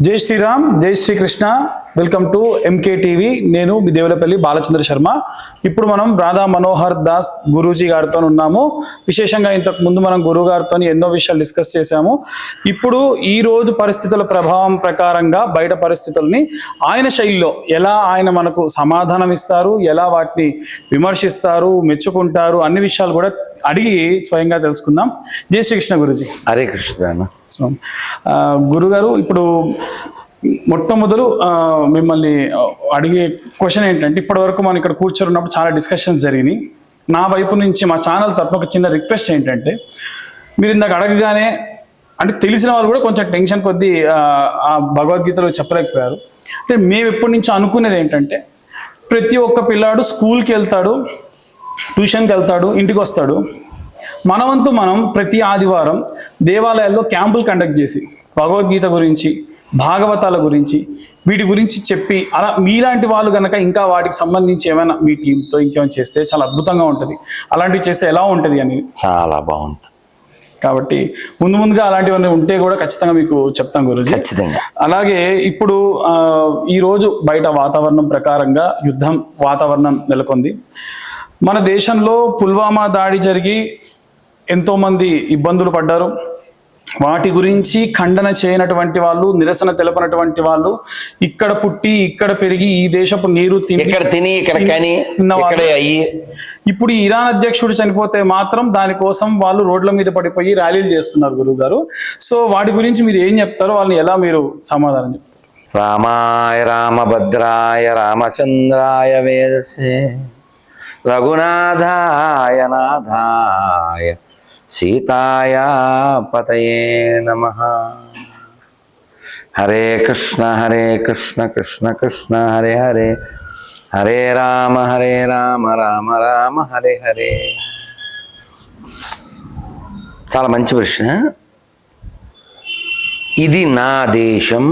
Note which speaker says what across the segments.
Speaker 1: జై శ్రీరామ్, జై Shri Krishna. Welcome to MK TV. నేను మీ దేవులపల్లి బాలచంద్ర శర్మ. ఇప్పుడు మనం రాధా మనోహర్ దాస్ గురూజీ గారితో ఉన్నాము. విశేషంగా ఇంతకు ముందు మనం గురువు గారితో ఎన్నో విషయాలు డిస్కస్ చేశాము. ఇప్పుడు ఈ రోజు పరిస్థితుల ప్రభావం ప్రకారంగా బయట పరిస్థితుల్ని ఆయన శైలిలో ఎలా ఆయన మనకు సమాధానం ఇస్తారు, ఎలా వాటిని విమర్శిస్తారు, మెచ్చుకుంటారు, అన్ని విషయాలు కూడా అడిగి స్వయంగా తెలుసుకుందాం. జై శ్రీకృష్ణ గురూజీ.
Speaker 2: హరే కృష్ణ.
Speaker 1: గురుగారు, ఇప్పుడు మొట్టమొదలు మిమ్మల్ని అడిగే క్వశ్చన్ ఏంటంటే, ఇప్పటి వరకు మనం ఇక్కడ కూర్చొన్నప్పుడు చాలా డిస్కషన్స్ జరిగినాయి. నా వైపు నుంచి మా ఛానల్ తరఫున ఒక చిన్న రిక్వెస్ట్ ఏంటంటే, మీరు ఇందాక అడగగానే అంటే తెలిసిన వాళ్ళు కూడా కొంచెం టెన్షన్ కొద్దీ ఆ భగవద్గీతలో చెప్పలేకపోయారు. అంటే మేము ఎప్పటి నుంచో అనుకునేది ఏంటంటే, ప్రతి ఒక్క పిల్లాడు స్కూల్కి వెళ్తాడు, ట్యూషన్కి వెళ్తాడు, ఇంటికి వస్తాడు. మనవంతు మనం ప్రతి ఆదివారం దేవాలయాల్లో క్యాంపులు కండక్ట్ చేసి భగవద్గీత గురించి, భాగవతాల గురించి, వీటి గురించి చెప్పి, అలా మీలాంటి వాళ్ళు కనుక ఇంకా వాటికి సంబంధించి ఏమైనా మీ టీంతో ఇంకేమైనా చేస్తే చాలా అద్భుతంగా ఉంటుంది. అలాంటివి చేస్తే ఎలా ఉంటుంది అని
Speaker 2: చాలా బాగుంటుంది.
Speaker 1: కాబట్టి ముందుగా అలాంటివన్నీ ఉంటే కూడా ఖచ్చితంగా మీకు చెప్తాం గురుజీ.
Speaker 2: ఖచ్చితంగా. అలాగే
Speaker 1: ఇప్పుడు ఈరోజు బయట వాతావరణం ప్రకారంగా యుద్ధం వాతావరణం నెలకొంది. మన దేశంలో పుల్వామా దాడి జరిగి ఎంతోమంది ఇబ్బందులు పడ్డారు. వాటి గురించి ఖండన చేయనటువంటి వాళ్ళు, నిరసన తెలపనటువంటి వాళ్ళు, ఇక్కడ పుట్టి ఇక్కడ పెరిగి ఈ దేశపు నీరు
Speaker 2: తిని
Speaker 1: ఇప్పుడు ఇరాన్ అధ్యక్షుడు చనిపోతే మాత్రం దానికోసం వాళ్ళు రోడ్ల మీద పడిపోయి ర్యాలీలు చేస్తున్నారు గురువు గారు. సో వాటి గురించి మీరు ఏం చెప్తారో, వాళ్ళని ఎలా మీరు సమాధానం చెప్తారు?
Speaker 2: రామాయ రామభద్రాయ రామచంద్రాయ వేదసే రఘునాథాయ నాథాయ సీతాయ పతయే నమః. హరే కృష్ణ కృష్ణ కృష్ణ హరే హరే, హరే రామ రామ రామ హరే హరే. చాలా మంచి ప్రశ్న. ఇది నా దేశం,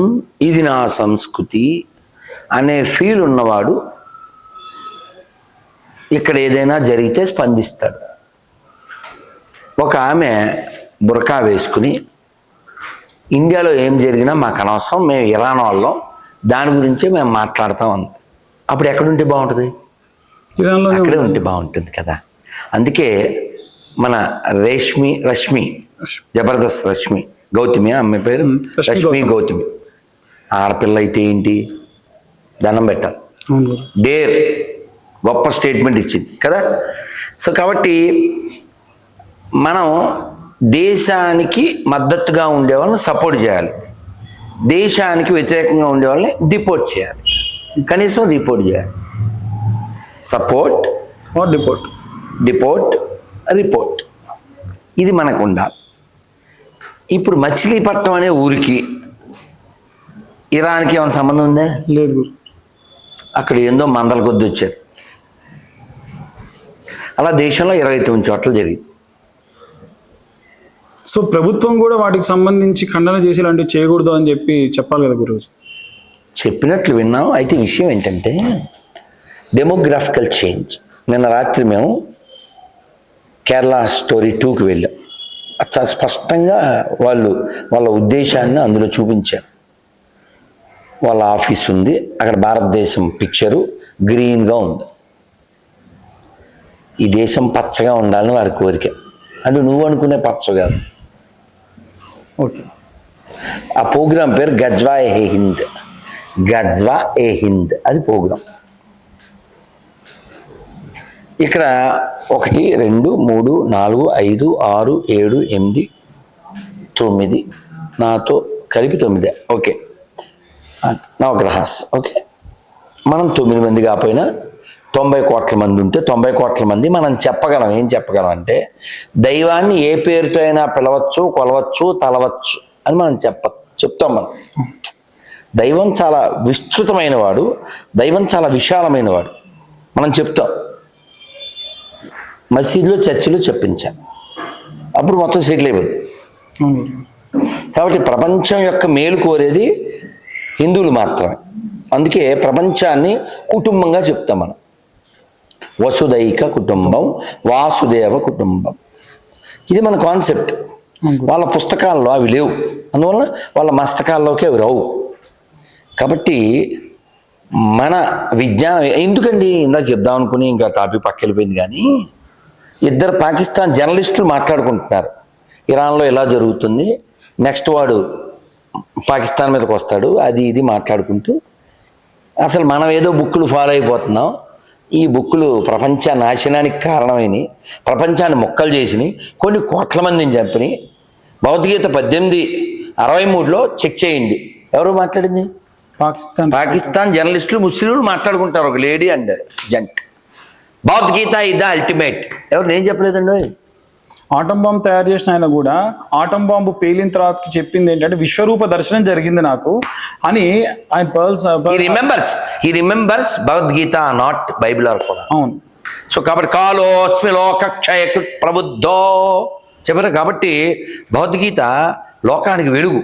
Speaker 2: ఇది నా సంస్కృతి అనే ఫీల్ ఉన్నవాడు ఇక్కడ ఏదైనా జరిగితే స్పందిస్తాడు. ఒక ఆమె బుర్కా వేసుకుని ఇండియాలో ఏం జరిగినా మాకు అనవసరం, మేము ఇరాన్ వాళ్ళం, దాని గురించే మేము మాట్లాడుతూ ఉంది. అప్పుడు ఎక్కడుంటే బాగుంటుంది? అక్కడే ఉంటే బాగుంటుంది కదా. అందుకే మన రష్మి జబర్దస్త్ రష్మి గౌతమి, అమ్మాయి పేరు రష్మి గౌతమి, ఆడపిల్ల అయితే ఏంటి దండం పెట్టాలి, డేర్ గొప్ప స్టేట్మెంట్ ఇచ్చింది కదా. సో కాబట్టి మనం దేశానికి మద్దతుగా ఉండేవాళ్ళని సపోర్ట్ చేయాలి, దేశానికి వ్యతిరేకంగా ఉండేవాళ్ళని డిపోర్ట్ చేయాలి. కనీసం రిపోర్ట్ చేయాలి. సపోర్ట్, డిపోర్ట్, రిపోర్ట్, ఇది మనకు ఉండాలి. ఇప్పుడు మచిలీపట్నం అనే ఊరికి ఇరాన్కి ఏమైనా సంబంధం ఉందా?
Speaker 1: లేదు.
Speaker 2: అక్కడ ఏందో మందల కొద్ది వచ్చారు. అలా దేశంలో 29 చోట్ల జరిగింది.
Speaker 1: సో ప్రభుత్వం కూడా వాటికి సంబంధించి ఖండన చేసి ఇలాంటివి చేయకూడదు అని చెప్పి చెప్పాలి కదా గురువు.
Speaker 2: చెప్పినట్లు విన్నాం. అయితే విషయం ఏంటంటే డెమోగ్రాఫికల్ చేంజ్. నిన్న రాత్రి మేము కేరళ స్టోరీ 2కి వెళ్ళాం. చాలా స్పష్టంగా వాళ్ళ ఉద్దేశాన్ని అందులో చూపించారు. వాళ్ళ ఆఫీస్ ఉంది, అక్కడ భారతదేశం పిక్చరు గ్రీన్గా ఉంది. ఈ దేశం పచ్చగా ఉండాలని వారి కోరిక. అంటే నువ్వు అనుకునే పచ్చ కాదు.
Speaker 1: ఓకే.
Speaker 2: ఆ ప్రోగ్రాం పేరు గజ్వా ఏ హింద్, గజ్వా ఏ హింద్, అది ప్రోగ్రాం. ఇక్కడ 1 2 3 4 5 6 7 8 9 నాతో కలిపి 9. ఓకే, నవగ్రహాస్. ఓకే, మనం 9 మంది కాకపోయినా 90 కోట్ల మంది ఉంటే 90 కోట్ల మంది మనం చెప్పగలం. ఏం చెప్పగలం అంటే, దైవాన్ని ఏ పేరుతో అయినా పిలవచ్చు, కొలవచ్చు, తలవచ్చు అని మనం చెప్తాం. మనం దైవం చాలా విస్తృతమైన వాడు, దైవం చాలా విశాలమైన వాడు మనం చెప్తాం. మసీదులో చర్చిలో చెప్పించాం, అప్పుడు మొత్తం సెటిల్ అయిపోయింది. కాబట్టి ప్రపంచం యొక్క మేలు కోరేది హిందువులు మాత్రమే. అందుకే ప్రపంచాన్ని కుటుంబంగా చెప్తాం మనం. వసుదైక కుటుంబం, వాసుదేవ కుటుంబం, ఇది మన కాన్సెప్ట్. వాళ్ళ పుస్తకాల్లో అవి లేవు, అందువల్ల వాళ్ళ మస్తకాల్లోకి అవి రావు. కాబట్టి మన విజ్ఞానం ఎందుకండి ఇందాక చెప్దాం అనుకుని ఇంకా టాపిక్ పక్క వెళ్ళిపోయింది. కానీ ఇద్దరు పాకిస్తాన్ జర్నలిస్టులు మాట్లాడుకుంటున్నారు, ఇరాన్లో ఇలా జరుగుతుంది, నెక్స్ట్ వాడు పాకిస్తాన్ మీదకి వస్తాడు, అది ఇది మాట్లాడుకుంటూ అసలు మనం ఏదో బుక్కులు ఫాలో అయిపోతున్నాం, ఈ బుక్కులు ప్రపంచ నాశనానికి కారణమైనవి, ప్రపంచాన్ని మొక్కలు చేసినాయి, కొన్ని కోట్ల మందిని చంపినాయి. భగవద్గీత 1863లో చెక్ చేయండి. ఎవరు మాట్లాడింది? పాకిస్తాన్ జర్నలిస్టులు ముస్లింలు మాట్లాడుకుంటారు, ఒక lady and gent. Bhagavad Gita is the ultimate. ఎవరు? నేను చెప్పలేదండి.
Speaker 1: ఆటం బాంబు తయారు చేసిన ఆయన కూడా ఆటం బాంబు పేలిన తర్వాత చెప్పింది ఏంటంటే విశ్వరూప దర్శనం జరిగింది నాకు అని. ఆయన
Speaker 2: he remembers Bhagavad Gita, not Bible or Quran.
Speaker 1: అవును.
Speaker 2: సో కాబట్టి కాలోస్మి లోకక్షయకృత్ ప్రబుద్ధో చెప్పారు. కాబట్టి భగవద్గీత లోకానికి వెలుగు.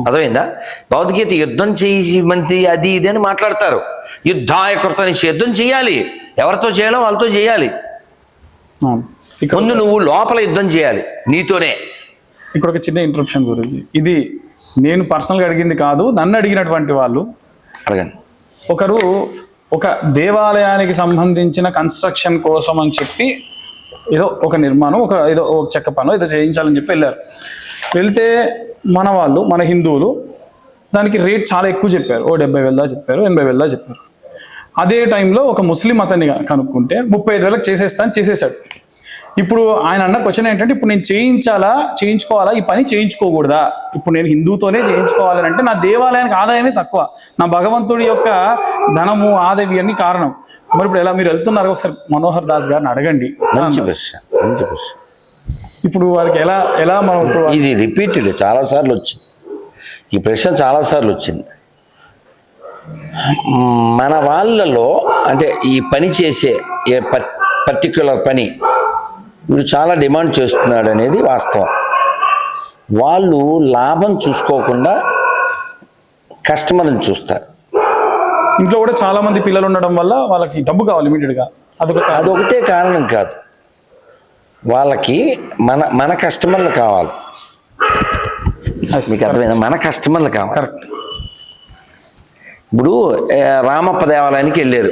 Speaker 2: అర్థమైందా? భగవద్గీత యుద్ధం చేసి మంది అది ఇది అని మాట్లాడతారు. యుద్ధాయ కృత యుద్ధం చేయాలి, ఎవరితో చేయాలో వాళ్ళతో చేయాలి. ముందు నువ్వు లోపల యుద్ధం చేయాలి నీతోనే.
Speaker 1: ఇక్కడ ఒక చిన్న ఇంటరప్షన్ గురించి, ఇది నేను పర్సనల్గా అడిగింది కాదు, నన్ను అడిగినటువంటి వాళ్ళు.
Speaker 2: అడగండి.
Speaker 1: ఒకరు ఒక దేవాలయానికి సంబంధించిన కన్స్ట్రక్షన్ కోసం అని చెప్పి ఏదో ఒక నిర్మాణం, ఏదో ఒక చెక్క పను ఏదో చేయించాలని చెప్పి వెళ్ళారు. వెళ్తే మన వాళ్ళు, మన హిందువులు దానికి రేట్ చాలా ఎక్కువ చెప్పారు. 70,000 చెప్పారు, 80,000 చెప్పారు. అదే టైంలో ఒక ముస్లిం అతన్ని కనుక్కుంటే 35,000 చేసేసాడు. ఇప్పుడు ఆయన అన్న క్వశ్చన్ ఏంటంటే, ఇప్పుడు నేను చేయించుకోవాలా, ఈ పని చేయించుకోకూడదా? ఇప్పుడు నేను హిందూతోనే చేయించుకోవాలని అంటే నా దేవాలయానికి ఆదాయమే తక్కువ, నా భగవంతుడి యొక్క ధనము ఆదాయం అన్ని కారణం. మరి ఇప్పుడు ఎలా మీరు వెళ్తున్నారు? ఒకసారి మనోహర్ దాస్ గారిని అడగండి. ఇప్పుడు వారికి ఎలా మనం
Speaker 2: ఇది రిపీటెడ్ చాలాసార్లు వచ్చింది, ఈ ప్రశ్న చాలాసార్లు వచ్చింది. మన వాళ్ళలో అంటే ఈ పని చేసే ఏ పర్టిక్యులర్ పని వీడు చాలా డిమాండ్ చేస్తున్నాడు అనేది వాస్తవం. వాళ్ళు లాభం చూసుకోకుండా కస్టమర్ని చూస్తారు.
Speaker 1: ఇంట్లో కూడా చాలా మంది పిల్లలు ఉండడం వల్ల వాళ్ళకి డబ్బు కావాలి ఇమీడియట్గా.
Speaker 2: అదొకటే కారణం కాదు, వాళ్ళకి మన కస్టమర్లు కావాలి. మీకు అర్థమైందా? మన కస్టమర్లు కావాలి.
Speaker 1: కరెక్ట్.
Speaker 2: ఇప్పుడు రామప్ప దేవాలయానికి వెళ్ళారు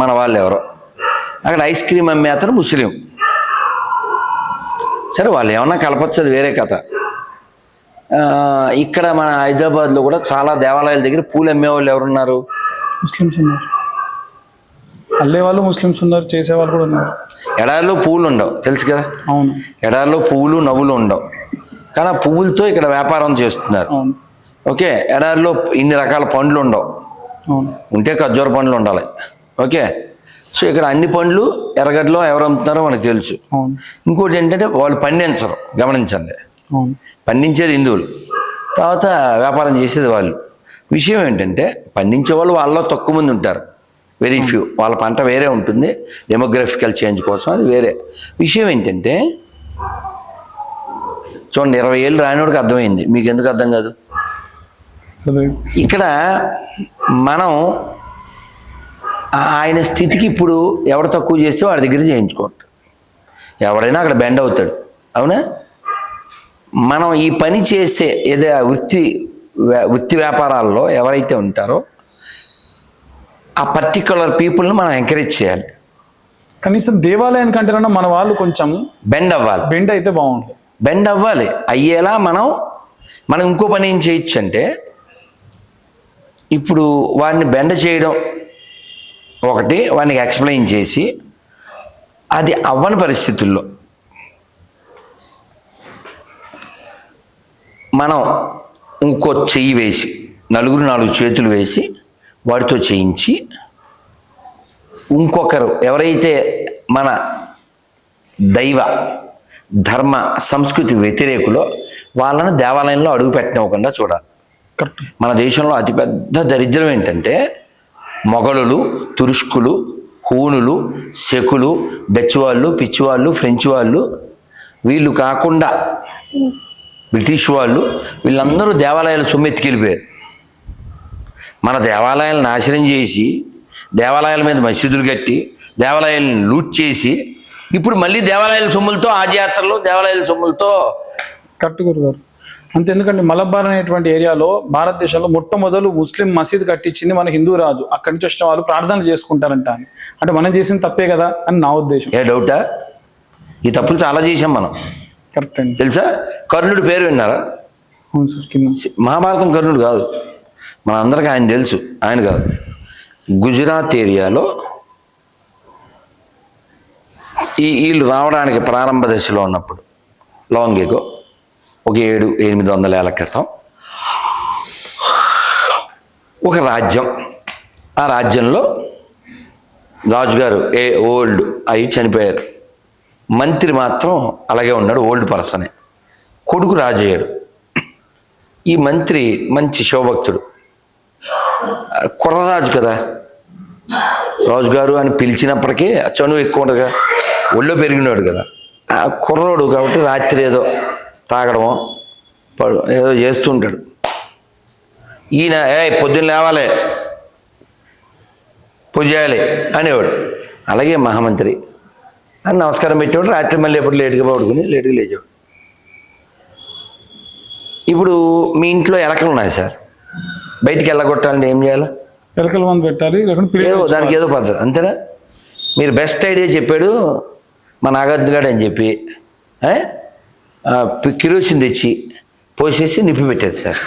Speaker 2: మన వాళ్ళు ఎవరో, అక్కడ ఐస్ క్రీమ్ అమ్మే అతను ముస్లిం. సరే, వాళ్ళు ఏమన్నా కలపచ్చు, అది వేరే కథ. ఇక్కడ మన హైదరాబాద్లో కూడా చాలా దేవాలయాల దగ్గర పూలు అమ్మేవాళ్ళు ఎవరున్నారు?
Speaker 1: ముస్లిమ్స్ ఉన్నారు. అల్లేవాళ్ళు ముస్లిమ్స్ ఉన్నారు, చేసేవాళ్ళు కూడా ఉన్నారు.
Speaker 2: ఎడారిలో పువ్వులు ఉండవు, తెలుసు కదా.
Speaker 1: అవును.
Speaker 2: ఎడారిలో పువ్వులు నవ్వులు ఉండవు, కానీ ఆ పువ్వులతో ఇక్కడ వ్యాపారం చేస్తున్నారు. ఓకే. ఎడారిలో ఇన్ని రకాల పండ్లు ఉండవు, ఉంటే ఖర్జూర పండ్లు ఉండాలి. ఓకే. సో ఇక్కడ అన్ని పండ్లు ఎర్రగడ్డలో ఎవరు అమ్ముతున్నారో మనకు తెలుసు. ఇంకోటి ఏంటంటే వాళ్ళు పండించరు, గమనించండి. పండించేది హిందువులు, తర్వాత వ్యాపారం చేసేది వాళ్ళు. విషయం ఏంటంటే పండించే వాళ్ళు వాళ్ళలో తక్కువ మంది ఉంటారు, వెరీ ఫ్యూ. వాళ్ళ పంట వేరే ఉంటుంది, డెమోగ్రఫికల్ చేంజ్ కోసం అది వేరే. విషయం ఏంటంటే చూడండి, 20 ఏళ్ళు రానివాడికి అర్థమైంది, మీకు ఎందుకు అర్థం కాదు? ఇక్కడ మనం ఆయన స్థితికి ఇప్పుడు ఎవడు తక్కువ చేస్తే వాడి దగ్గర చేయించుకోండి, ఎవడైనా అక్కడ బెండ్ అవుతాడు. అవునా? మనం ఈ పని చేస్తే ఏదో వృత్తి వ్యాపారాల్లో ఎవరైతే ఉంటారో ఆ పర్టికులర్ పీపుల్ని మనం ఎంకరేజ్ చేయాలి.
Speaker 1: కనీసం దేవాలయానికంటే మన వాళ్ళు కొంచెం
Speaker 2: బెండ్ అవ్వాలి.
Speaker 1: బెండ్ అయితే బాగుంటుంది.
Speaker 2: బెండ్ అవ్వాలి. అయ్యేలా మనం ఇంకో పని ఏం చేయొచ్చు అంటే, ఇప్పుడు వాడిని బెండ్ చేయడం ఒకటి, వాడికి ఎక్స్ప్లెయిన్ చేసి అది అవ్వని పరిస్థితుల్లో మనం ఇంకో చెయ్యి వేసి, 4 చేతులు వేసి వాడితో చేయించి, ఇంకొకరు ఎవరైతే మన దైవ ధర్మ సంస్కృతి వ్యతిరేకులో వాళ్ళని దేవాలయంలో అడుగు పెట్టనివ్వకుండా చూడాలి. మన దేశంలో అతిపెద్ద దరిద్రం ఏంటంటే మొఘలులు, తురుష్కులు, హూనులు, శకులు, డచ్ వాళ్ళు, పిచ్చి వాళ్ళు, ఫ్రెంచ్ వాళ్ళు, వీళ్ళు కాకుండా బ్రిటిష్ వాళ్ళు, వీళ్ళందరూ దేవాలయాలు సొమ్మెత్తికెళ్ళిపోయారు. మన దేవాలయాలను నాశనం చేసి, దేవాలయాల మీద మసీదులు కట్టి, దేవాలయాలను లూట్ చేసి, ఇప్పుడు మళ్ళీ దేవాలయాల సొమ్ములతో ఆదియాత్రలు, దేవాలయాల సొమ్ములతో.
Speaker 1: కరెక్ట్ గురుగారు. అంతే, ఎందుకంటే మలబార్ అనేటువంటి ఏరియాలో భారతదేశంలో మొట్టమొదలు ముస్లిం మసీద్ కట్టించింది మన హిందూ రాజు. అక్కడి నుంచి వచ్చిన వాళ్ళు ప్రార్థనలు చేసుకుంటారంట అని. అంటే మనం చేసిన తప్పే కదా అని నా ఉద్దేశం.
Speaker 2: ఏ డౌటా? ఈ తప్పులు చాలా చేసాం మనం,
Speaker 1: కరెక్ట్ అండి.
Speaker 2: తెలుసా? కర్ణుడి పేరు విన్నారా?
Speaker 1: అవును సార్, కింద
Speaker 2: మహాభారతం కర్ణుడు కాదు, మన అందరికీ ఆయన తెలుసు. ఆయన కాదు, గుజరాత్ ఏరియాలో వీళ్ళు రావడానికి ప్రారంభ దశలో ఉన్నప్పుడు, లాంగ్ ఎగో, ఒక 700-800 ఏళ్ల క్రితం ఒక రాజ్యం. ఆ రాజ్యంలో రాజుగారు ఓల్డ్ అయి చనిపోయారు. మంత్రి మాత్రం అలాగే ఉన్నాడు, ఓల్డ్ పర్సనే. కొడుకు రాజయ్యాడు. ఈ మంత్రి మంచి శివభక్తుడు, కుర్రరాజు కదా, రాజుగారు అని పిలిచినప్పటికీ చనువు ఎక్కువ ఉండదుగా, ఒళ్ళో పెరిగినాడు కదా. ఆ కుర్రోడు కాబట్టి రాత్రి ఏదో తాగడమో ఏదో చేస్తుంటాడు. ఈయన పొద్దున్న లేవాలి, పూజ చేయాలి అనేవాడు. అలాగే మహామంత్రి అని నమస్కారం పెట్టేవాడు. రాత్రి మళ్ళీ ఎప్పుడు లేటుగా పడుకుని లేటుగా లేచేవాడు. ఇప్పుడు మీ ఇంట్లో ఎలకలు ఉన్నాయి సార్, బయటికి వెళ్ళగొట్టాలంటే ఏం చేయాలి?
Speaker 1: ఎలకల మందు పెట్టాలి,
Speaker 2: దానికి ఏదో పద్ధతి, అంతేనా? మీరు బెస్ట్ ఐడియా చెప్పాడు మా నాగార్జునగాడు అని చెప్పి కిరోసిన్ తెచ్చి పోసేసి నిప్పి పెట్టేది సార్.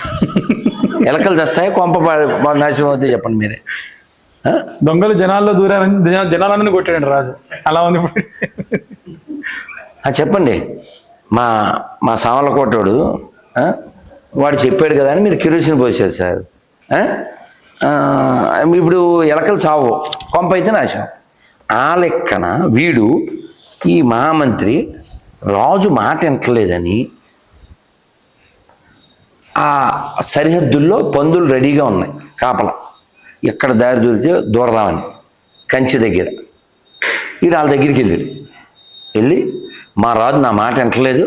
Speaker 2: ఎలకలు తెస్తాయి, కొంప నాశనం అవుతాయి. చెప్పండి మీరే.
Speaker 1: దొంగలు జనాల్లో దూరాలని జనాలందరినీ కొట్టాడు రాజు. అలా ఉంది.
Speaker 2: చెప్పండి. మా సామలకోటోడు వాడు చెప్పాడు కదా అని మీరు కిరోసిన్ పోసారు సార్. ఇప్పుడు ఎలకలు చావు, కొంప అయితే నాశనం. ఆ లెక్కన వీడు ఈ మహామంత్రి రాజు మాట వింటలేదని ఆ సరిహద్దుల్లో పందులు రెడీగా ఉన్నాయి కాపలా, ఎక్కడ దారి దొరికితే దూరదామని కంచి దగ్గర. వీడు వాళ్ళ దగ్గరికి వెళ్ళి మా రాజు నా మాట వింటలేదు,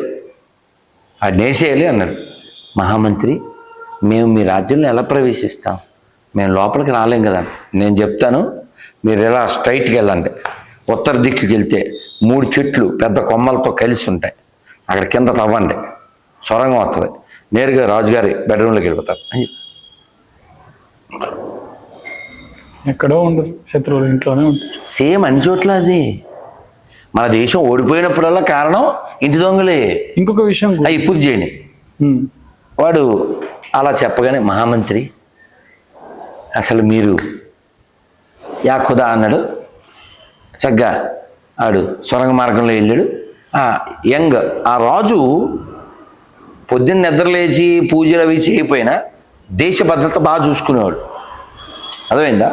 Speaker 2: అది నేసేయాలి అన్నాడు. మహామంత్రి, మేము మీ రాజ్యంలో ఎలా ప్రవేశిస్తాం? మేము లోపలికి రాలేం కదా. నేను చెప్తాను, మీరు ఎలా స్ట్రైట్కి వెళ్ళండి. ఉత్తర దిక్కుకి వెళ్తే 3 చెట్లు పెద్ద కొమ్మలతో కలిసి ఉంటాయి, అక్కడ కింద తవ్వండి, సొరంగం వస్తుంది, నేరుగా రాజుగారి బెడ్రూమ్లోకి వెళ్ళిపోతారు.
Speaker 1: ఎక్కడో ఉండదు, శత్రువుల ఇంట్లోనే ఉంటుంది.
Speaker 2: సేమ్ అన్ని చోట్ల అది. మన దేశం ఓడిపోయినప్పుడల్లా కారణం ఇంటి దొంగలే.
Speaker 1: ఇంకొక విషయం
Speaker 2: ఇప్పుడు చేయండి. వాడు అలా చెప్పగానే మహామంత్రి, అసలు మీరు యా ఖుదా అన్నాడు. చక్కగా ఆడు సొరంగ మార్గంలో వెళ్ళాడు. ఆ రాజు పొద్దున్న నిద్రలేచి పూజలు అవి చేయకపోయినా దేశ భద్రత బాగా చూసుకునేవాడు. అర్థమైందా?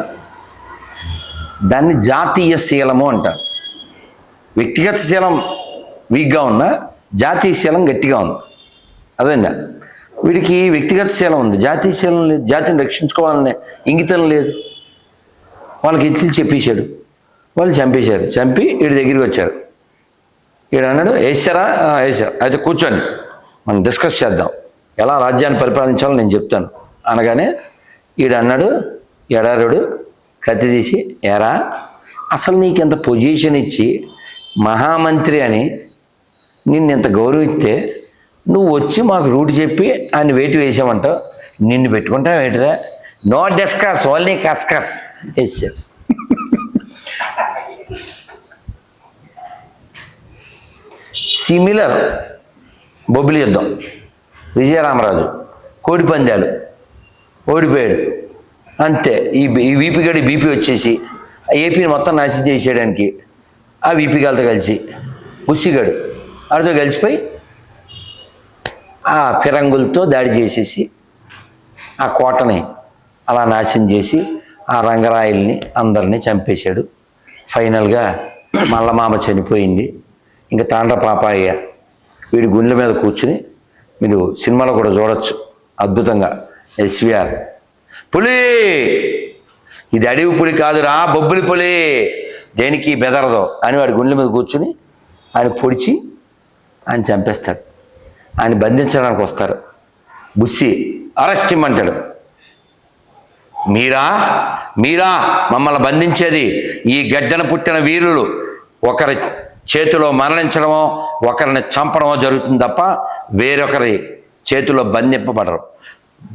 Speaker 2: దాన్ని జాతీయ శీలము అంటారు. వ్యక్తిగత శీలం వీక్గా ఉన్నా జాతీయ శీలం గట్టిగా ఉంది. అర్థమైందా? వీడికి వ్యక్తిగత శీలం ఉంది, జాతీయ శీలం లేదు. జాతిని రక్షించుకోవాలనే ఇంగితం లేదు. వాళ్ళకి ఎత్తులు చెప్పేశాడు, వాళ్ళు చంపేశారు. చంపి వీడి దగ్గరికి వచ్చారు. వీడు అన్నాడు, వేసారా? వేసారు, అయితే కూర్చొని మనం డిస్కస్ చేద్దాం, ఎలా రాజ్యాన్ని పరిపాలించాలో నేను చెప్తాను అనగానే వీడు అన్నాడు, ఎడారుడు కత్తి తీసి, ఎరా అసలు నీకు ఎంత పొజిషన్ ఇచ్చి మహామంత్రి అని నిన్ను ఎంత గౌరవిస్తే నువ్వు వచ్చి మాకు రూట్ చెప్పి ఆయన వేటు వేసామంటావు, నిన్ను పెట్టుకుంటావు వేటిరా? నో డిస్కస్, ఓన్లీ కస్కస్ వేసారు. సిమిలర్ బొబ్బిలి యుద్ధం, విజయరామరాజు కోడి పందాలు ఓడిపోయాడు. అంతే, ఈ వీపీగడి బీపీ వచ్చేసి ఏపీని మొత్తం నాశనం చేసేయడానికి ఆ వీపీగాలతో కలిసి బుస్సిగాడు వాడితో కలిసిపోయి ఆ ఫిరంగులతో దాడి చేసేసి ఆ కోటని అలా నాశనం చేసి ఆ రంగరాయల్ని అందరినీ చంపేశాడు. ఫైనల్గా మల్లమామ చనిపోయింది. ఇంకా తాండ్ర పాపాయ్య వీడి గుండెల మీద కూర్చుని, మీరు సినిమాలో కూడా చూడొచ్చు అద్భుతంగా, ఎస్విఆర్, పులి ఇది అడవి పులి కాదురా బొబ్బులి పులి, దేనికి బెదరదో అని వాడి గుండెల మీద కూర్చుని ఆయన పొడిచి ఆయన చంపేస్తాడు. ఆయన బంధించడానికి వస్తారు. Bussy arrest ఇమ్మంటాడు. మీరా మమ్మల్ని బంధించేది? ఈ గడ్డన పుట్టిన వీరులు ఒకరి చేతిలో మరణించడమో ఒకరిని చంపడమో జరుగుతుంది తప్ప వేరొకరి చేతిలో బంధింపబడరు.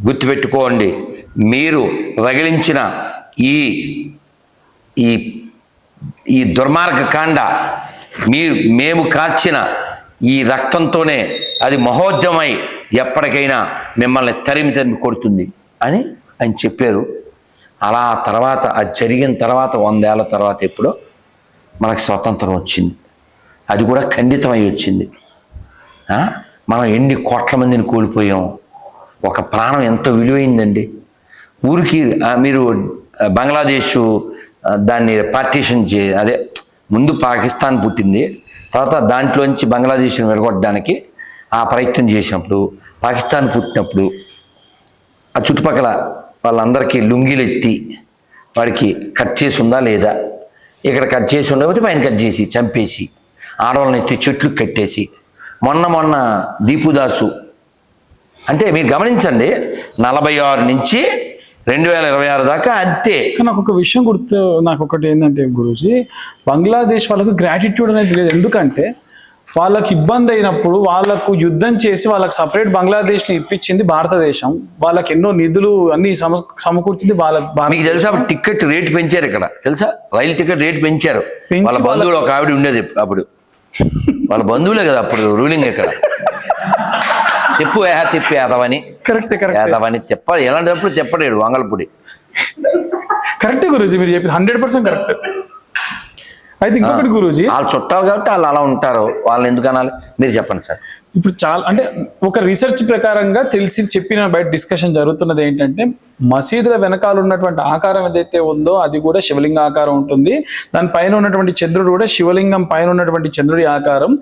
Speaker 2: గుర్తుపెట్టుకోండి, మీరు రగిలించిన ఈ ఈ ఈ దుర్మార్గ కాండ, మేము కార్చిన ఈ రక్తంతోనే అది మహోద్యమై ఎప్పటికైనా మిమ్మల్ని తరిమి కొడుతుంది అని ఆయన చెప్పారు. అలా తర్వాత అది జరిగిన తర్వాత 100 ఏళ్ళ తర్వాత ఎప్పుడో మనకు స్వతంత్రం వచ్చింది. అది కూడా ఖండితమై వచ్చింది. మనం ఎన్ని కోట్ల మందిని కోల్పోయాం. ఒక ప్రాణం ఎంతో విలువైందండి. ఊరికి మీరు బంగ్లాదేశ్ దాన్ని పార్టీషన్ అదే ముందు పాకిస్తాన్ పుట్టింది, తర్వాత దాంట్లోంచి బంగ్లాదేశ్ని విడగొట్టడానికి ఆ ప్రయత్నం చేసినప్పుడు, పాకిస్తాన్ పుట్టినప్పుడు ఆ చుట్టుపక్కల వాళ్ళందరికీ లుంగీలు ఎత్తి వాడికి కట్ చేసి ఉందా లేదా, ఇక్కడ కట్ చేసి ఉండకపోతే పైన కట్ చేసి చంపేసి ఆడవాళ్ళని ఎత్తి చెట్లు కట్టేసి, మొన్న దీపుదాసు అంటే మీరు గమనించండి 46 నుంచి 2026 దాకా అంతే.
Speaker 1: నాకు ఒక విషయం గుర్తు, నాకు ఒకటి ఏంటంటే గురూజీ, బంగ్లాదేశ్ వాళ్ళకు గ్రాటిట్యూడ్ అనేది లేదు. ఎందుకంటే వాళ్ళకి ఇబ్బంది అయినప్పుడు వాళ్ళకు యుద్ధం చేసి వాళ్ళకి సపరేట్ బంగ్లాదేశ్ని ఇప్పించింది భారతదేశం. వాళ్ళకి ఎన్నో నిధులు అన్ని సమకూర్చింది
Speaker 2: మీకు తెలుసా టికెట్ రేట్ పెంచారు ఇక్కడ, తెలుసా? రైలు టికెట్ రేట్ పెంచారు. వాళ్ళ బంధువులు ఒక ఆవిడ ఉండేది అప్పుడు, వాళ్ళ బంధువులే కదా అప్పుడు రూలింగ్ ఇక్కడ. తిప్పు యాదవని,
Speaker 1: కరెక్ట్
Speaker 2: యాదవని చెప్పాలి. ఎలాంటప్పుడు చెప్పలేడు వంగలపూడి.
Speaker 1: కరెక్టే గురూజీ, మీరు చెప్పింది 100% కరెక్ట్. అయితే ఇంకొకటి గురూజీ,
Speaker 2: వాళ్ళు చుట్టాలు కాబట్టి వాళ్ళు అలా ఉంటారు, వాళ్ళని ఎందుకు అనాలి? మీరు చెప్పండి సార్.
Speaker 1: ఇప్పుడు చాలా అంటే ఒక రీసెర్చ్ ప్రకారంగా తెలిసి చెప్పిన బయట డిస్కషన్ జరుగుతున్నది ఏంటంటే, మసీదుల వెనకాల ఉన్నటువంటి ఆకారం ఏదైతే ఉందో అది కూడా శివలింగ ఆకారం ఉంటుంది. దాని పైన ఉన్నటువంటి చంద్రుడు కూడా శివలింగం పైన ఉన్నటువంటి చంద్రుడి ఆకారం.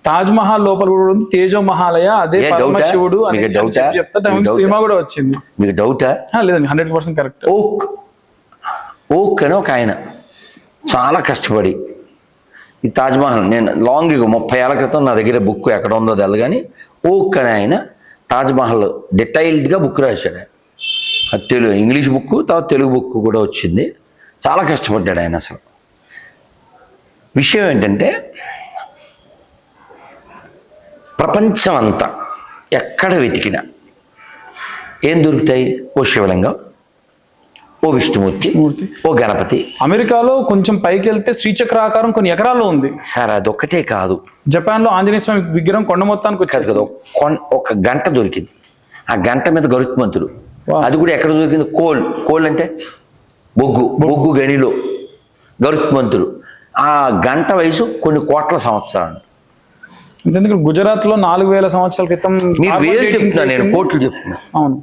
Speaker 1: తాజ్ మహల్ లోపల కూడా ఉంది తేజో మహాలయ, అదే పరమశివుడు అని చెప్తా. సినిమా కూడా వచ్చింది.
Speaker 2: మీకు డౌటా?
Speaker 1: లేదండి, 100% కరెక్ట్.
Speaker 2: ఓక్ అని ఒక ఆయన చాలా కష్టపడి ఈ తాజ్మహల్, నేను లాంగ్ 30 ఏళ్ల క్రితం నా దగ్గర బుక్ ఎక్కడ ఉందో తెలు, కానీ ఓక్ అని ఆయన తాజ్మహల్ డీటెయిల్డ్గా బుక్ రాశాడు. అది ఇంగ్లీష్ బుక్, తర్వాత తెలుగు బుక్ కూడా వచ్చింది. చాలా కష్టపడ్డాడు ఆయన. అసలు విషయం ఏంటంటే, ప్రపంచం అంతా ఎక్కడ వెతికినా ఏం దొరుకుతాయి? ఓ శివలింగం, ఓ విష్ణుమూర్తి, ఓ గణపతి.
Speaker 1: అమెరికాలో కొంచెం పైకి వెళ్తే శ్రీచక్రాకారం కొన్ని ఎకరాల్లో ఉంది
Speaker 2: సార్. అదొక్కటే కాదు,
Speaker 1: జపాన్ లో ఆంజనేయ స్వామి విగ్రహం కొండ మొత్తానికి వచ్చేది
Speaker 2: కదా. ఒక గంట దొరికింది, ఆ గంట మీద గరుత్మంతుడు. అది కూడా ఎక్కడ దొరికింది? కోల్ అంటే బొగ్గు గనిలో గరుత్మంతుడు. ఆ గంట వయసు కొన్ని కోట్ల సంవత్సరాలు.
Speaker 1: ఎందుకంటే గుజరాత్ లో 4000 సంవత్సరాల క్రితం.
Speaker 2: మీరు వేలు చెప్తున్నా, నేను కోట్లు చెప్తున్నా.
Speaker 1: అవును,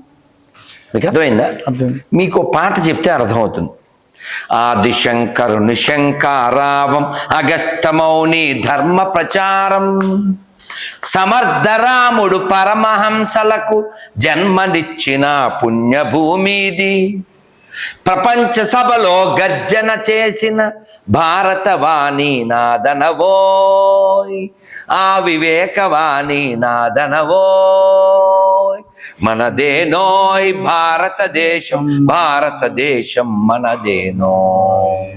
Speaker 2: మీకు అర్థమైందా? మీకు పాట చెప్తే అర్థమవుతుంది. ఆదిశంకరుని శంకారావం అగస్త్యమౌని ధర్మ ప్రచారం, సమర్థరాముడు పరమహంసలకు జన్మనిచ్చిన పుణ్యభూమిది, ప్రపంచ సభలో గర్జన చేసిన భారతవాణి నాదనవోయ్, ఆ వివేకవాణి నాదనవోయ్, మనదేనోయ్ భారతదేశం, భారతదేశం మనదేనోయ్,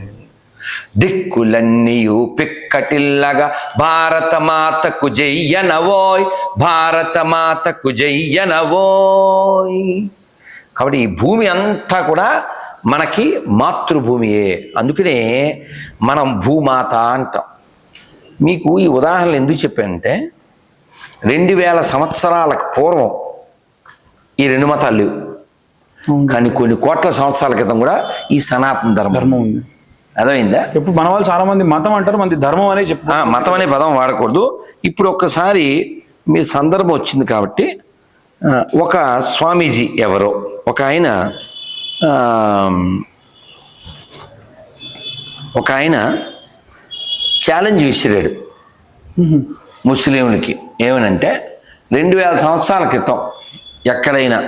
Speaker 2: దిక్కులన్నీయు పిక్కటిల్లగా భారతమాతకు జయ్యనవోయ్, భారతమాతకు జయ్యనవోయ్. కాబట్టి ఈ భూమి అంతా కూడా మనకి మాతృభూమియే. అందుకనే మనం భూమాత అంటాం. మీకు ఈ ఉదాహరణలు ఎందుకు చెప్పానంటే, 2000 సంవత్సరాలకు పూర్వం ఈ 2 మతాలు లేవు, కానీ కొన్ని కోట్ల సంవత్సరాల క్రితం కూడా ఈ సనాతన ధర్మం ఉంది. అర్థమైందా?
Speaker 1: ఇప్పుడు మన వాళ్ళు చాలా మంది మతం అంటారు, మంది ధర్మం అనే చెప్తారు.
Speaker 2: మతం అనే పదం వాడకూడదు. ఇప్పుడు ఒక్కసారి మీ సందర్భం వచ్చింది కాబట్టి, ఒక స్వామీజీ ఎవరో ఒక ఆయన ఛాలెంజ్ విసిరాడు ముస్లింలకి. ఏమనంటే, 2000 సంవత్సరాల క్రితం ఎక్కడైనా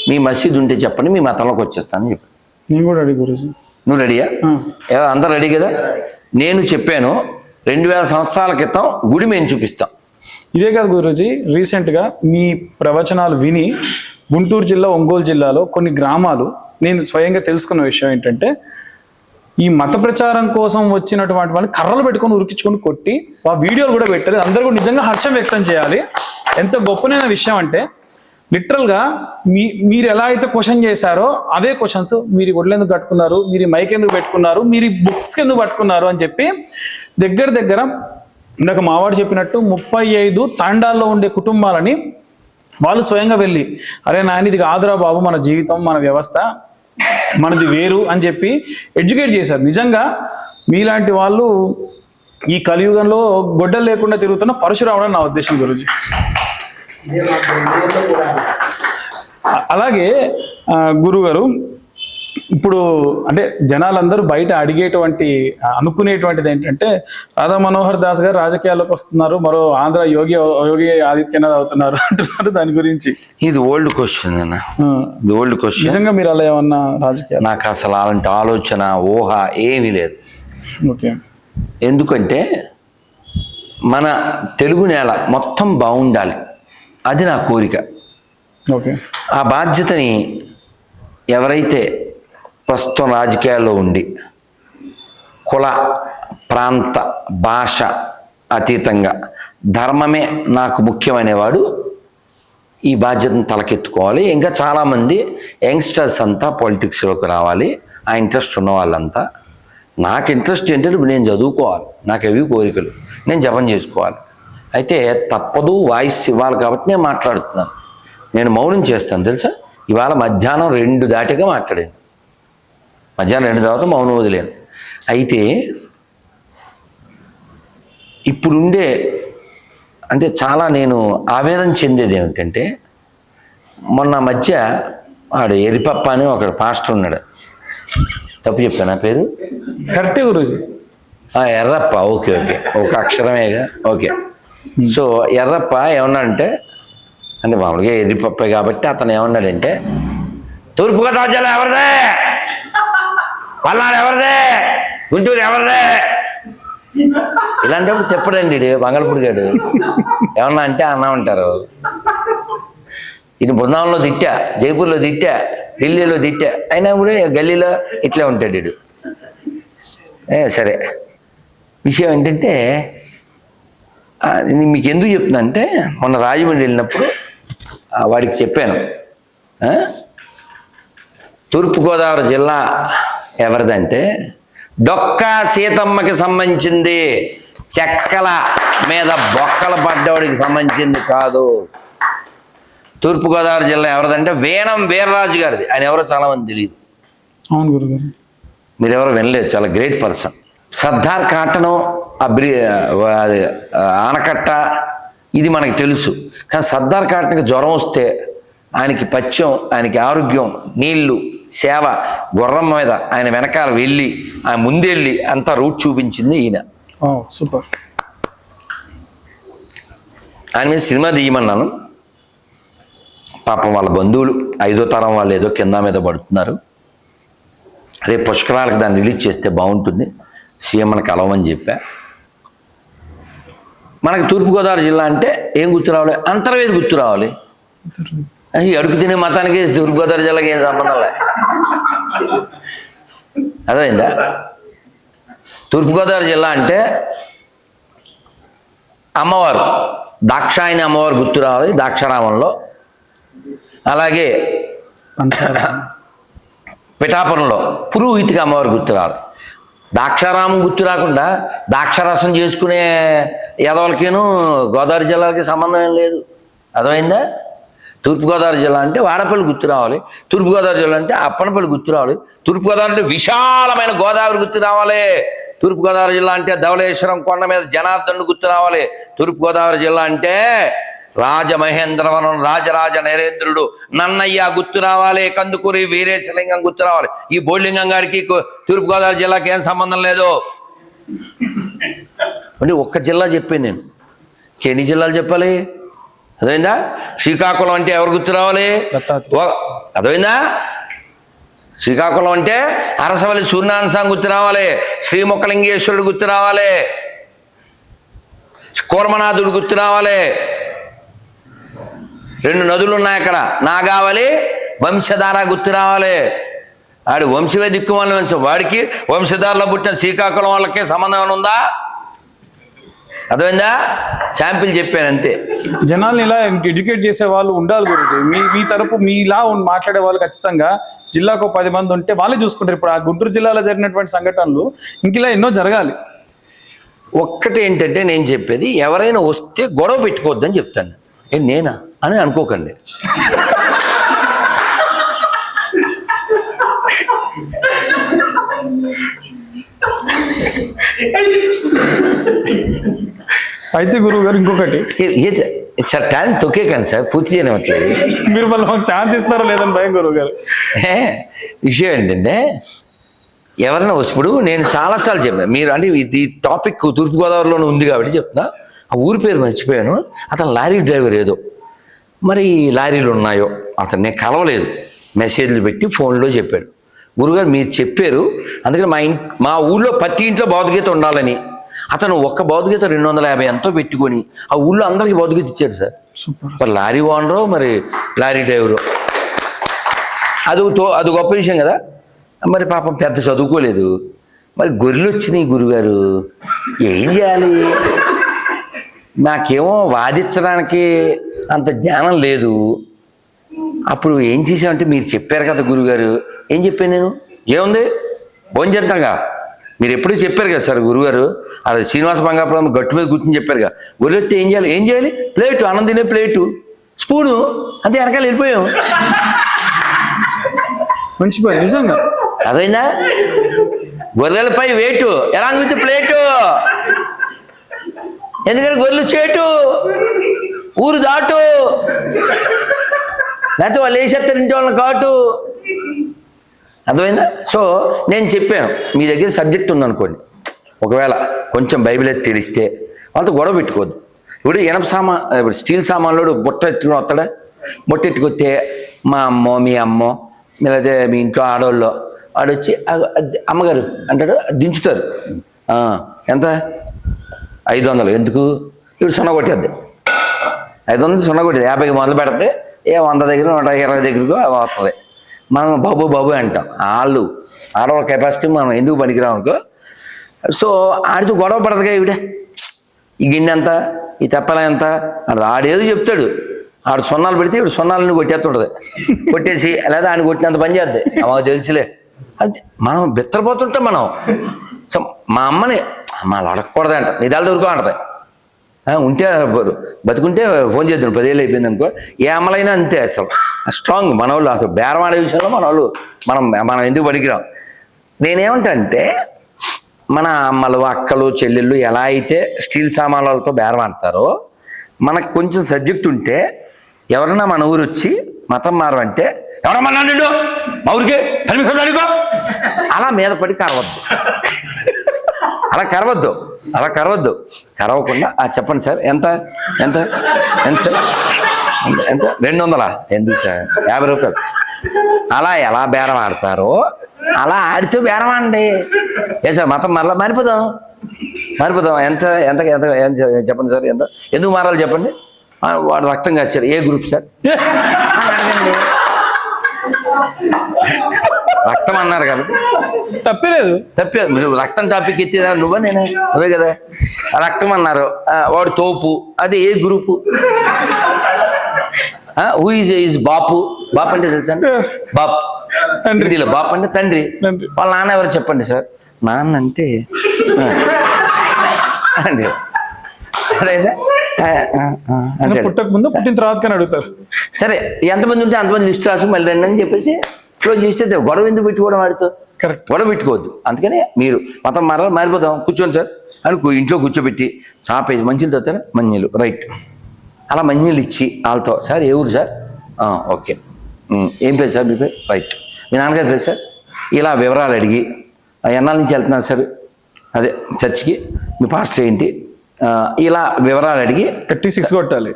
Speaker 2: మీ మసీదు ఉంటే చెప్పండి, మీ మతంలోకి వచ్చేస్తానని చెప్పి.
Speaker 1: నేను కూడా రెడీ గురూజీ.
Speaker 2: నువ్వు రెడీయా? అందరు రెడీ కదా? నేను చెప్పాను 2000 సంవత్సరాల క్రితం గుడి మేము చూపిస్తాం.
Speaker 1: ఇదే కాదు గురూజీ, రీసెంట్గా మీ ప్రవచనాలు విని గుంటూరు జిల్లా, ఒంగోలు జిల్లాలో కొన్ని గ్రామాలు నేను స్వయంగా తెలుసుకున్న విషయం ఏంటంటే, ఈ మత ప్రచారం కోసం వచ్చినటువంటి వాళ్ళని కర్రలు పెట్టుకొని ఉరికించుకొని కొట్టి ఆ వీడియోలు కూడా పెట్టారు. అందరూ కూడా నిజంగా హర్షం వ్యక్తం చేయాలి. ఎంత గొప్పనైన విషయం అంటే, లిటరల్గా మీరు ఎలా అయితే క్వశ్చన్ చేశారో అదే క్వశ్చన్స్ మీరు ఒళ్ళు ఎందుకు కట్టుకున్నారు, మీరు మైక్ ఎందుకు పెట్టుకున్నారు, మీరు బుక్స్ ఎందుకు పట్టుకున్నారు అని చెప్పి దగ్గర ఇందాక మావాడు చెప్పినట్టు 35 తాండాల్లో ఉండే కుటుంబాలని వాళ్ళు స్వయంగా వెళ్ళి అరే నాయన ఇది కాదురా బాబు మన జీవితం మన వ్యవస్థ మనది వేరు అని చెప్పి ఎడ్యుకేట్ చేశారు. నిజంగా మీలాంటి వాళ్ళు ఈ కలియుగంలో గొడ్డలు లేకుండా తిరుగుతున్న పరశురాముడు అని నా ఉద్దేశం గురుజీ. అలాగే గురుగారు ఇప్పుడు అంటే జనాలందరూ బయట అడిగేటువంటి అనుకునేటువంటిది ఏంటంటే రాధా మనోహర్ దాస్ గారు రాజకీయాల్లోకి వస్తున్నారు, మరో ఆంధ్ర యోగి ఆదిత్యనాథ్ అవుతున్నారు అంటున్నారు. దాని గురించి
Speaker 2: ఇది ఓల్డ్ క్వశ్చన్ అన్న, ఇది ఓల్డ్ క్వశ్చన్.
Speaker 1: నిజంగా మీరు అలా ఏమన్నా రాజకీయాలు?
Speaker 2: నాకు అసలు అలాంటి ఆలోచన ఊహ ఏమీ లేదు.
Speaker 1: ఓకే.
Speaker 2: ఎందుకంటే మన తెలుగు నేల మొత్తం బాగుండాలి, అది నా కోరిక.
Speaker 1: ఓకే.
Speaker 2: ఆ బాధ్యతని ఎవరైతే ప్రస్తుతం రాజకీయాల్లో ఉండి కుల ప్రాంత భాష అతీతంగా ధర్మమే నాకు ముఖ్యమనేవాడు ఈ బాధ్యతను తలకెత్తుకోవాలి. ఇంకా చాలామంది యంగ్స్టర్స్ అంతా పాలిటిక్స్లోకి రావాలి, ఆ ఇంట్రెస్ట్ ఉన్న వాళ్ళంతా. నాకు ఇంట్రెస్ట్ ఏంటంటే ఇప్పుడు నేను చదువుకోవాలి, నాకు అవి కోరికలు, నేను జపం చేసుకోవాలి. అయితే తప్పదు, వాయిస్ ఇవ్వాలి కాబట్టి నేను మాట్లాడుతున్నాను. నేను మౌనం చేస్తాను తెలుసా. ఇవాళ మధ్యాహ్నం 2 దాటిగా మాట్లాడాను, మధ్యాహ్నం 2 తర్వాత మౌనం వదిలేను. అయితే ఇప్పుడుండే అంటే చాలా నేను ఆవేదన చెందేది ఏమిటంటే, మొన్న మధ్య వాడు ఎరిపప్ప అని ఒక పాస్టర్ ఉన్నాడు, తప్పు చెప్పాను నా పేరు?
Speaker 1: కరెక్టే గురూజీ.
Speaker 2: ఎర్రప్ప. ఓకే ఒక అక్షరమేగా. ఓకే. సో ఎర్రప్ప ఏమన్నాడంటే, అంటే మామూలుగా ఎర్రిపప్పే కాబట్టి అతను ఏమన్నాడంటే, తూర్పుగోదావరి జిల్లా ఎవరిదే, పల్నాడు ఎవరిదే, గుంటూరు ఎవరిదే, ఇలాంటప్పుడు చెప్పడండి బంగళపూడి గాడు. ఏమన్నా అంటే అన్నా ఉంటారు. ఇది బృందావనంలో తిట్టా, జైపూర్లో తిట్టా, ఢిల్లీలో తిట్టా, అయినా కూడా గల్లీలో ఇట్లా ఉంటాడు వీడు. సరే, విషయం ఏంటంటే మీకు ఎందుకు చెప్తున్నా అంటే, మొన్న రాజమండ్రి వెళ్ళినప్పుడు వాడికి చెప్పాను, తూర్పుగోదావరి జిల్లా ఎవరిదంటే డొక్కా సీతమ్మకి సంబంధించింది, చెక్కల మీద బొక్కలు పడ్డవాడికి సంబంధించింది కాదు. తూర్పుగోదావరి జిల్లా ఎవరిదంటే వేనం వీర్రాజు గారిది. ఆయన ఎవరో చాలామంది తెలియదు.
Speaker 1: అవును గురుగారు,
Speaker 2: మీరెవరో వినలేదు, చాలా గ్రేట్ పర్సన్. సర్దార్ కాటను ఆనకట్ట ఇది మనకి తెలుసు, కానీ సర్దార్ కాటన్కి జ్వరం వస్తే ఆయనకి పథ్యం, ఆయనకి ఆరోగ్యం, నీళ్లు, సేవ, గుర్రం మీద ఆయన వెనకాల వెళ్ళి ఆయన ముందెళ్ళి అంతా రూట్ చూపించింది ఈయన.
Speaker 1: సూపర్.
Speaker 2: ఆయన మీద సినిమా తీయమన్నాను. పాపం వాళ్ళ బంధువులు 5వ తరం వాళ్ళు ఏదో కింద మీద పడుతున్నారు. రేపు పుష్కరాలకు దాన్ని రిలీజ్ చేస్తే బాగుంటుంది, సీఎం మనకు కలవమని చెప్పా. మనకి తూర్పుగోదావరి జిల్లా అంటే ఏం గుర్తు రావాలి? అంతర్వేది గుర్తు రావాలి. ఈ అడుగు తినే మతానికి తూర్పుగోదావరి జిల్లాకి ఏం సంబంధం లే. అర్థమైందా? తూర్పుగోదావరి జిల్లా అంటే అమ్మవారు, దాక్షాయణి అమ్మవారు గుర్తు రావాలి ద్రాక్షారామంలో. అలాగే పిఠాపురంలో పురోహితికి అమ్మవారు గుర్తు రావాలి. ద్రాక్షారామం గుర్తు రాకుండా ద్రాక్షారసం చేసుకునే యదవులకేను గోదావరి జిల్లాకి సంబంధం ఏం లేదు. అర్థమైందా? తూర్పుగోదావరి జిల్లా అంటే వాడపల్లి గుర్తు రావాలి, తూర్పుగోదావరి జిల్లా అంటే అప్పనపల్లి గుర్తు రావాలి, తూర్పుగోదావరి అంటే విశాలమైన గోదావరి గుర్తు రావాలి, తూర్పుగోదావరి జిల్లా అంటే ధవళేశ్వరం కొండ మీద జనార్దనుడు గుర్తు రావాలి, తూర్పుగోదావరి జిల్లా అంటే రాజమహేంద్రవరం రాజరాజ నరేంద్రుడు నన్నయ్య గుర్తు రావాలి, కందుకూరి వీరేశలింగం గుర్తు రావాలి. ఈ బోర్లింగం గారికి తూర్పుగోదావరి జిల్లాకి ఏం సంబంధం లేదు. అంటే ఒక్క జిల్లా చెప్పాను నేను, ఎన్ని జిల్లాలు చెప్పాలి? అదైందా? శ్రీకాకుళం అంటే ఎవరు గుర్తు రావాలి? అదైందా? శ్రీకాకుళం అంటే అరసవల్లి సూర్యనారాయణ స్వామి గుర్తు రావాలి, శ్రీముఖలింగేశ్వరుడు గుర్తు రావాలి, కూర్మనాథుడు గుర్తు రావాలి. 2 నదులు ఉన్నాయి అక్కడ, నాగావళి వంశధార గుర్తు రావాలి. ఆడు వంశమే దిక్కుమాలిన వంశం, వాడికి వంశధారలో పుట్టిన శ్రీకాకుళం వాళ్ళకి సంబంధం ఉందా? అర్థమైందా? శాంపిల్ చెప్పాను అంతే.
Speaker 1: జనాల్ని ఇలా ఎడ్యుకేట్ చేసే వాళ్ళు ఉండాలి గురుజీ. మీ తరపు మీలా మాట్లాడే వాళ్ళు ఖచ్చితంగా జిల్లాకు 10 మంది ఉంటే వాళ్ళే చూసుకుంటారు. ఇప్పుడు ఆ గుంటూరు జిల్లాలో జరిగినటువంటి సంఘటనలు ఇంకిలా ఎన్నో జరగాలి.
Speaker 2: ఒక్కటి ఏంటంటే నేను చెప్పేది, ఎవరైనా వస్తే గొడవ పెట్టుకోవద్దని చెప్తాను. నేనా అని అనుకోకండి.
Speaker 1: అయితే గురువు గారు ఇంకొకటి
Speaker 2: సార్, కానీ తొక్కేకండి సార్, పూర్తి చేయనివ్వట్లేదు.
Speaker 1: మీరు మళ్ళీ మాకు ఛాన్స్ ఇస్తారో లేదని భయం గురువు గారు.
Speaker 2: విషయం ఏంటంటే, ఎవరైనా ఇప్పుడు నేను చాలాసార్లు చెప్పాను, మీరు అంటే ఈ టాపిక్ తూర్పుగోదావరిలోనే ఉంది కాబట్టి చెప్తున్నా. ఆ ఊరి పేరు మర్చిపోయాను. అతను లారీ డ్రైవర్ ఏదో, మరి లారీలు ఉన్నాయో అతను నేను కలవలేదు, మెసేజ్లు పెట్టి ఫోన్లో చెప్పాడు. గురుగారు మీరు చెప్పారు, అందుకని మా ఊళ్ళో ప్రతి ఇంట్లో భగవద్గీత ఉండాలని అతను ఒక్క భగవద్గీత 250 ఎంతో పెట్టుకొని ఆ ఊళ్ళో అందరికీ భగవద్గీత ఇచ్చాడు సార్. మరి లారీ ఓనరు, మరి లారీ డ్రైవరు, అది గొప్ప విషయం కదా. మరి పాపం పెద్ద చదువుకోలేదు, మరి గొర్రెలు వచ్చినాయి. గురుగారు ఏం చేయాలి? నాకేమో వాదించడానికి అంత జ్ఞానం లేదు. అప్పుడు ఏం చేసామంటే, మీరు చెప్పారు కదా గురుగారు. ఏం చెప్పాను నేను? ఏముంది, భోజనం చేద్దాంగా. మీరు ఎప్పుడూ చెప్పారు కదా సార్ గురుగారు, అది శ్రీనివాస బంగాపురం గట్టు మీద కూర్చొని చెప్పారుగా. గొర్రెత్తే ఏం చేయాలి? ప్లేటు, అన్నం తినే ప్లేటు, స్పూను, అంతే, వెనకాల వెళ్ళిపోయాం.
Speaker 1: మంచి పని నిజంగా.
Speaker 2: అదైందా? గొర్రెలపై వేటు ఎలా అనిపిస్తే ప్లేటు. ఎందుకంటే గొర్రెలు చేటు, ఊరు దాటు, లేకపోతే వాళ్ళు వేసేస్తారు ఇంటి వాళ్ళని కాటు. అర్థమైందా? సో నేను చెప్పాను, మీ దగ్గర సబ్జెక్ట్ ఉందనుకోండి, ఒకవేళ కొంచెం బైబిల్ అయితే తెలిస్తే వాళ్ళతో గొడవ పెట్టుకోవద్దు. ఇప్పుడు ఇప్పుడు స్టీల్ సామాన్లు బుట్ట ఎత్తుకుని వస్తాడా? బుట్ట ఎత్తుకొస్తే మా అమ్మో, మీ అమ్మో, లేకపోతే మీ ఇంట్లో ఆడవాళ్ళు వాడొచ్చి అమ్మగారు అంటాడు, దించుతారు. ఎంత? 500. ఎందుకు? ఇప్పుడు సున్న కొట్టేద్ది. 500 సున్న కొట్టేది. 50కి మొదలు పెడితే 100 దగ్గర 120 దగ్గరకు వస్తుంది. మనం బాబు అంటాం. ఆడవాళ్ళ కెపాసిటీ మనం ఎందుకు పనికిరాం అనుకో. సో ఆడితో గొడవ పడదుగా ఈవిడ. ఈ గిన్నె ఎంత, ఈ తెప్పల ఎంత, ఆడేదో చెప్తాడు. ఆడు సున్నాలు పెడితే ఇప్పుడు సున్నాలని కొట్టేస్తుంటుంది. కొట్టేసి లేదా ఆయన కొట్టినంత పని చేద్ది. మాకు తెలుసులే. అది మనం బిత్తరపోతుంటాం మనం. సో మా అమ్మని వాళ్ళు అడగకూడదంట, నిదాలు దొరుకు అంటది. ఉంటే బతుకుంటే ఫోన్ చేద్దాం, 10 ఏళ్ళు అయిపోయింది అనుకో. ఏ అమ్మలైనా అంతే. అసలు స్ట్రాంగ్ మన వాళ్ళు. అసలు బేరం ఆడే విషయంలో మన వాళ్ళు మనం ఎందుకు పనికిరాం. నేనేమంటా అంటే, మన అమ్మలు, అక్కలు, చెల్లెళ్ళు ఎలా అయితే స్టీల్ సామాన్లతో బేరం ఆడతారో, మనకు కొంచెం సబ్జెక్ట్ ఉంటే ఎవరన్నా మన ఊరు వచ్చి మతం మారమంటే, ఎవరమ్మా నిండు మా ఊరికే పర్మిషన్ అడుగు, అలా మీద పడి కరవద్దు. అలా కరవద్దు. కరవకుండా చెప్పండి సార్, ఎంత సార్, ఎంత 200? ఎందుకు సార్, 50 రూపాయలు. అలా ఎలా బేరం ఆడతారో అలా ఆడితే బేరం ఆడండి. ఏం సార్ మతం మరలా మారిపోదాం. ఎంత చెప్పండి సార్, ఎంత, ఎందుకు మారాలి చెప్పండి. వాడు రక్తం కాచాడు, ఏ గ్రూప్ సార్? అడగండి. రక్తం అన్నారు కాబట్టి తప్పేది. మీరు రక్తం టాపిక్ ఎత్తిదా నువ్వే కదా. రక్తం అన్నారు, వాడు తోపు, అది ఏ గ్రూపు? హూ ఈజ్ బాపు అంటే తెలుసా? బాప్ తండ్రిలో బాప్ అంటే తండ్రి. వాళ్ళ నాన్న ఎవరు చెప్పండి సార్? నాన్న అంటే
Speaker 1: పుట్టక ముందు పుట్టిన తర్వాత కానీ అడుగుతారు.
Speaker 2: సరే, ఎంతమంది ఉంటే అంతమంది లిస్ట్ రాసి మళ్ళీ రండి అని చెప్పేసి క్లోజ్ చేస్తే గొడవ ఎందుకు పెట్టుకోవడం వాడితో?
Speaker 1: కరెక్ట్,
Speaker 2: గొడవ పెట్టుకోవద్దు. అందుకని మీరు మతం మారిపోతాం, కూర్చోండి సార్ అని ఇంట్లో కూర్చోబెట్టి చాపేసి మంచిలు తోతారా, మంచిలు రైట్, అలా మంచిలు ఇచ్చి వాళ్ళతో, సార్ ఏ ఊరు సార్? ఓకే, ఏం పేరు సార్ మీ పేరు? రైట్, మీ నాన్నగారి పేరు సార్? ఇలా వివరాలు అడిగి, ఎన్నాళ్ళ నుంచి వెళ్తున్నారు సార్? అదే చర్చికి. మీ పాస్టర్ ఏంటి? ఇలా వివరాలు అడిగి
Speaker 1: 36 కొట్టాలి.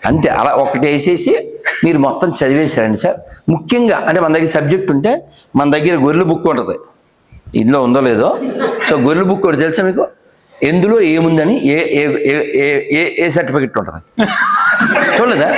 Speaker 2: అంతే. అలా ఒకటి వేసేసి మీరు మొత్తం చదివేసారండి సార్. ముఖ్యంగా అంటే మన దగ్గర సబ్జెక్ట్ ఉంటే, మన దగ్గర గొర్రెల బుక్ ఉంటుంది, ఇందులో ఉందో లేదో. సో గొర్రెల బుక్ ఒకటి తెలుసా మీకు? ఎందులో ఏముందని ఏ సర్టిఫికెట్ ఉంటుంది చూడలేదా?